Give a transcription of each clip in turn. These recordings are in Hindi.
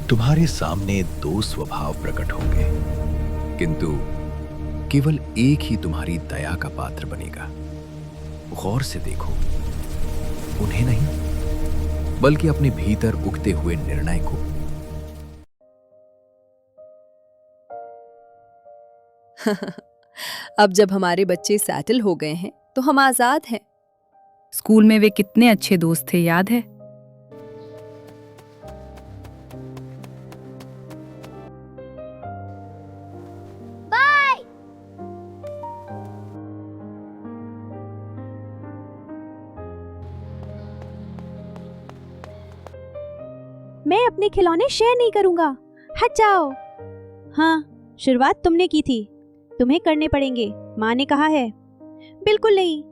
तुम्हारे सामने दो स्वभाव प्रकट होंगे, किंतु केवल एक ही तुम्हारी दया का पात्र बनेगा। गौर से देखो, उन्हें नहीं बल्कि अपने भीतर उगते हुए निर्णय को। अब जब हमारे बच्चे सेटल हो गए हैं तो हम आजाद हैं। स्कूल में वे कितने अच्छे दोस्त थे, याद है? मैं अपने खिलौने शेयर नहीं करूंगा, हट जाओ। हाँ, शुरुआत तुमने की थी, तुम्हें करने पड़ेंगे, माँ ने कहा है। बिल्कुल नहीं।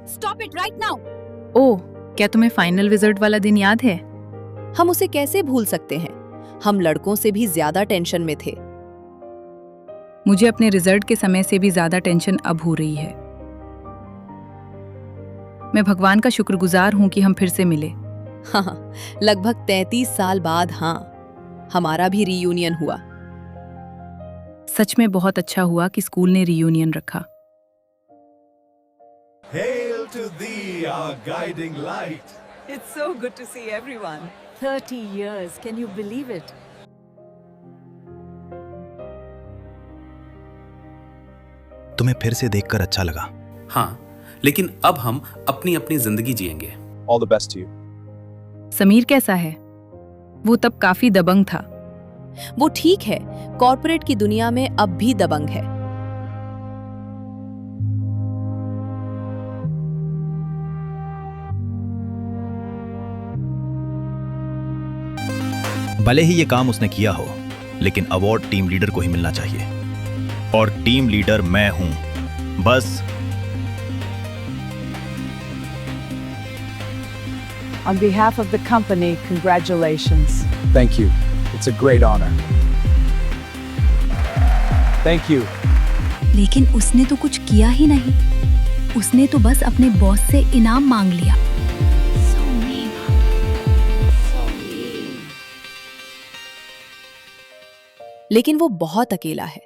Stop it right now! ओह, क्या तुम्हें फाइनल रिजल्ट वाला दिन याद है? हम उसे कैसे भूल सकते हैं? हम लड़कों से भी ज्यादा टेंशन में थे। मुझे अपने रिजल्ट के समय से भी ज्यादा टेंशन अब हो रही है। मैं भगवान का शुक्रगुजार हूँ कि हम फिर से मिले। हाँ, लगभग 33 साल बाद। हाँ, हमारा भी रीयूनियन हुआ। सच में बहुत अच्छा हुआ कि स्कूल ने रीयूनियन रखा। Hail to thee, our guiding light. It's so good to see everyone. 30 years, can you believe it? तुम्हें फिर से देखकर अच्छा लगा। हाँ, लेकिन अब हम अपनी अपनी जिंदगी जिएंगे। All the best to you. Sameer कैसा है? वो तब काफी दबंग था। वो ठीक है, कॉर्पोरेट की दुनिया में अब भी दबंग है। भले ही ये काम उसने किया हो, लेकिन अवार्ड टीम लीडर को ही मिलना चाहिए, और टीम लीडर मैं हूं। बस On behalf of the company, congratulations. Thank you. It's a great honor. Thank you. लेकिन उसने तो कुछ किया ही नहीं। उसने तो बस अपने बॉस से इनाम मांग लिया। लेकिन वो बहुत अकेला है।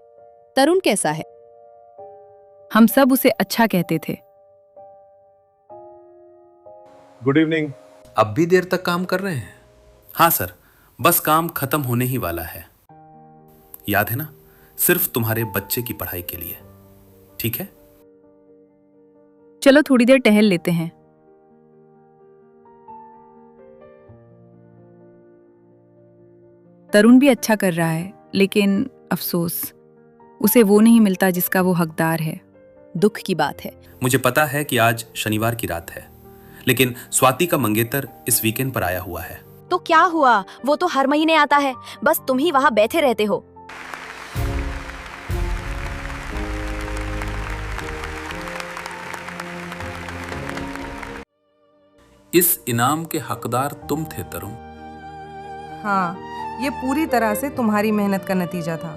तरुण कैसा है? हम सब उसे अच्छा कहते थे। Good evening. अब भी देर तक काम कर रहे हैं? हाँ सर, बस काम खत्म होने ही वाला है। याद है ना, सिर्फ तुम्हारे बच्चे की पढ़ाई के लिए। ठीक है? चलो थोड़ी देर टहल लेते हैं। तरुण भी अच्छा कर रहा है, लेकिन अफसोस, उसे वो नहीं मिलता जिसका वो हकदार है। दुख की बात है। मुझे पता है कि आज शनिवार की रात है, लेकिन स्वाति का मंगेतर इस वीकेंड पर आया हुआ है। तो क्या हुआ, वो तो हर महीने आता है, बस तुम ही वहाँ बैठे रहते हो। इस इनाम के हकदार तुम थे तरुण। हाँ, ये पूरी तरह से तुम्हारी मेहनत का नतीजा था।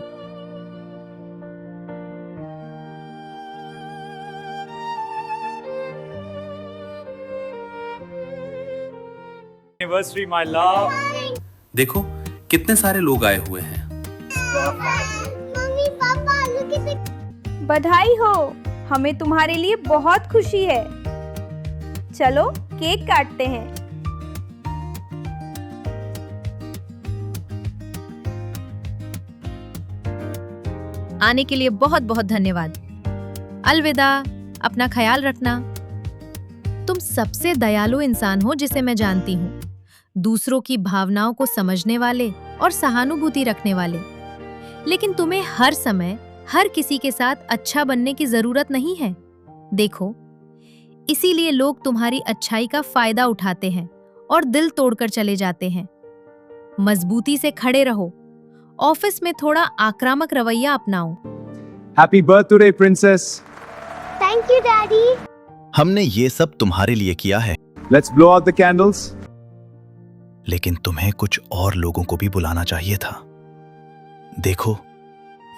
Anniversary, my love. देखो कितने सारे लोग आए हुए हैं। बधाई हो, हमें तुम्हारे लिए बहुत खुशी है। चलो केक काटते हैं। आने के लिए बहुत बहुत धन्यवाद। अलविदा, अपना ख्याल रखना। तुम सबसे दयालु इंसान हो जिसे मैं जानती हूँ। दूसरों की भावनाओं को समझने वाले और सहानुभूति रखने वाले। लेकिन तुम्हें हर समय हर किसी के साथ अच्छा बनने की जरूरत नहीं है। देखो, इसीलिए लोग तुम्हारी अच्छाई का फायदा उठाते हैं और दिल तोड़कर चले जाते हैं। मजबूती से खड़े रहो। ऑफिस में थोड़ा आक्रामक रवैया अपनाओ। Happy birthday, princess. Thank you daddy. हमने ये सब तुम्हारे लिए किया है, Let's blow out the candles. लेकिन तुम्हें कुछ और लोगों को भी बुलाना चाहिए था। देखो,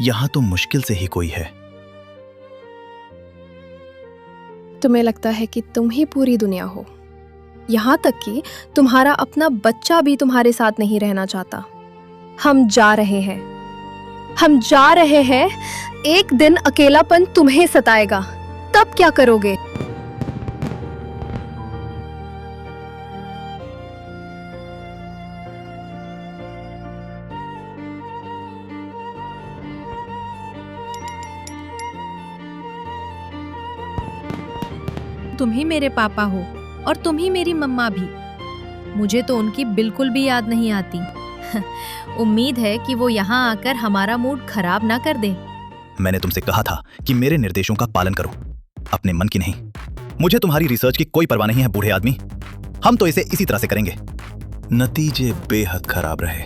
यहां तो मुश्किल से ही कोई है। तुम्हें लगता है कि तुम ही पूरी दुनिया हो, यहाँ तक कि तुम्हारा अपना बच्चा भी तुम्हारे साथ नहीं रहना चाहता। हम जा रहे हैं, हम जा रहे हैं। एक दिन अकेलापन तुम्हें सताएगा, तब क्या करोगे? तुम ही मेरे पापा हो और तुम ही मेरी मम्मा भी। मुझे तो उनकी बिल्कुल भी याद नहीं आती। उम्मीद है कि वो यहाँ आकर हमारा मूड खराब ना कर दे। मैंने तुमसे कहा था कि मेरे निर्देशों का पालन करो, अपने मन की नहीं। मुझे तुम्हारी रिसर्च की कोई परवाह नहीं है बूढ़े आदमी। हम तो इसे इसी तरह से करेंगे। नतीजे बेहद खराब रहे।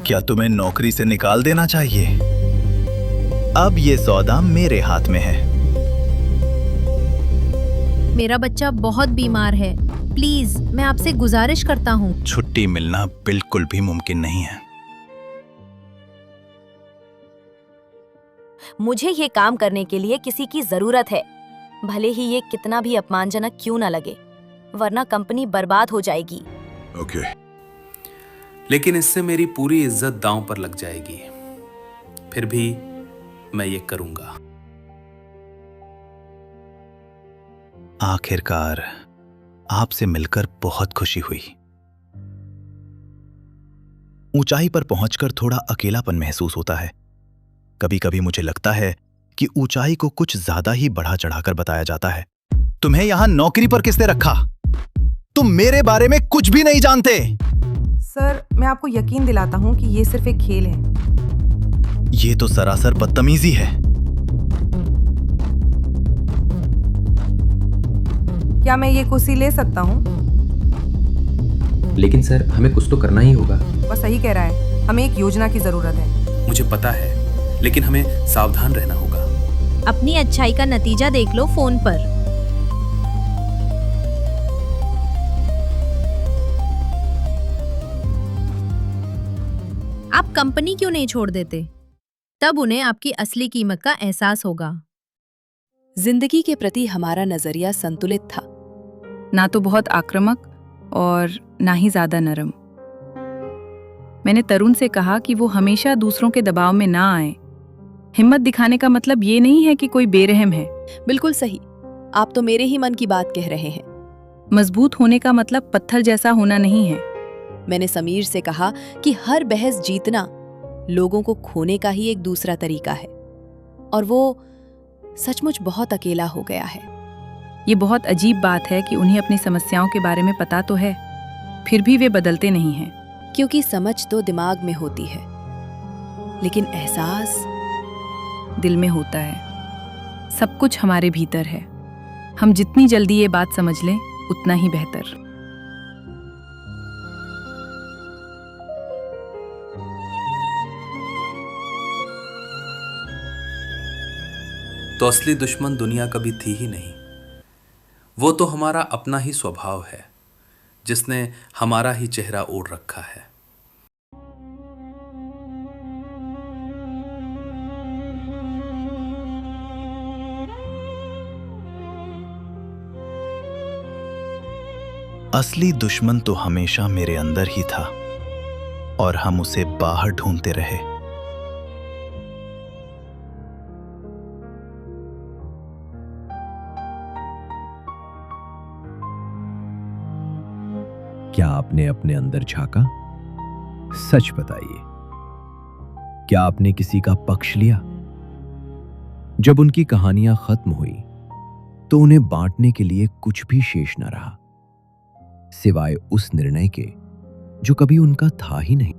क्या तुम्हें नौकरी से निकाल देना चाहिए? अब ये सौदा मेरे हाथ में है। मेरा बच्चा बहुत बीमार है, प्लीज मैं आपसे गुजारिश करता हूँ। छुट्टी मिलना बिल्कुल भी मुमकिन नहीं है। मुझे ये काम करने के लिए किसी की जरूरत है, भले ही ये कितना भी अपमानजनक क्यों ना लगे, वरना कंपनी बर्बाद हो जाएगी। ओके। लेकिन इससे मेरी पूरी इज्जत दांव पर लग जाएगी। फिर भी मैं ये करूंगा। आखिरकार आपसे मिलकर बहुत खुशी हुई। ऊंचाई पर पहुंचकर थोड़ा अकेलापन महसूस होता है। कभी कभी मुझे लगता है कि ऊंचाई को कुछ ज्यादा ही बढ़ा चढ़ाकर बताया जाता है। तुम्हें यहां नौकरी पर किसने रखा? तुम मेरे बारे में कुछ भी नहीं जानते। सर, मैं आपको यकीन दिलाता हूं कि ये सिर्फ एक खेल है। ये तो सरासर बदतमीजी है। क्या मैं ये कुर्सी ले सकता हूँ? लेकिन सर, हमें कुछ तो करना ही होगा। वह सही कह रहा है, हमें एक योजना की जरूरत है। मुझे पता है, लेकिन हमें सावधान रहना होगा। अपनी अच्छाई का नतीजा देख लो फोन पर। आप कंपनी क्यों नहीं छोड़ देते? तब उन्हें आपकी असली कीमत का एहसास होगा। जिंदगी के प्रति हमारा नजरिया संतुलित था, ना तो बहुत आक्रामक और ना ही ज्यादा नरम। मैंने तरुण से कहा कि वो हमेशा दूसरों के दबाव में ना आए। हिम्मत दिखाने का मतलब ये नहीं है कि कोई बेरहम है। बिल्कुल सही, आप तो मेरे ही मन की बात कह रहे हैं। मजबूत होने का मतलब पत्थर जैसा होना नहीं है। मैंने समीर से कहा कि हर बहस जीतना लोगों को खोने का ही एक दूसरा तरीका है, और वो सचमुच बहुत अकेला हो गया है। ये बहुत अजीब बात है कि उन्हें अपनी समस्याओं के बारे में पता तो है, फिर भी वे बदलते नहीं हैं। क्योंकि समझ तो दिमाग में होती है, लेकिन एहसास दिल में होता है। सब कुछ हमारे भीतर है। हम जितनी जल्दी ये बात समझ लें, उतना ही बेहतर। तो असली दुश्मन दुनिया कभी थी ही नहीं। वो तो हमारा अपना ही स्वभाव है, जिसने हमारा ही चेहरा ओढ़ रखा है। असली दुश्मन तो हमेशा मेरे अंदर ही था, और हम उसे बाहर ढूंढते रहे। क्या आपने अपने अंदर झांका? सच बताइए, क्या आपने किसी का पक्ष लिया? जब उनकी कहानियां खत्म हुई तो उन्हें बांटने के लिए कुछ भी शेष न रहा, सिवाय उस निर्णय के जो कभी उनका था ही नहीं।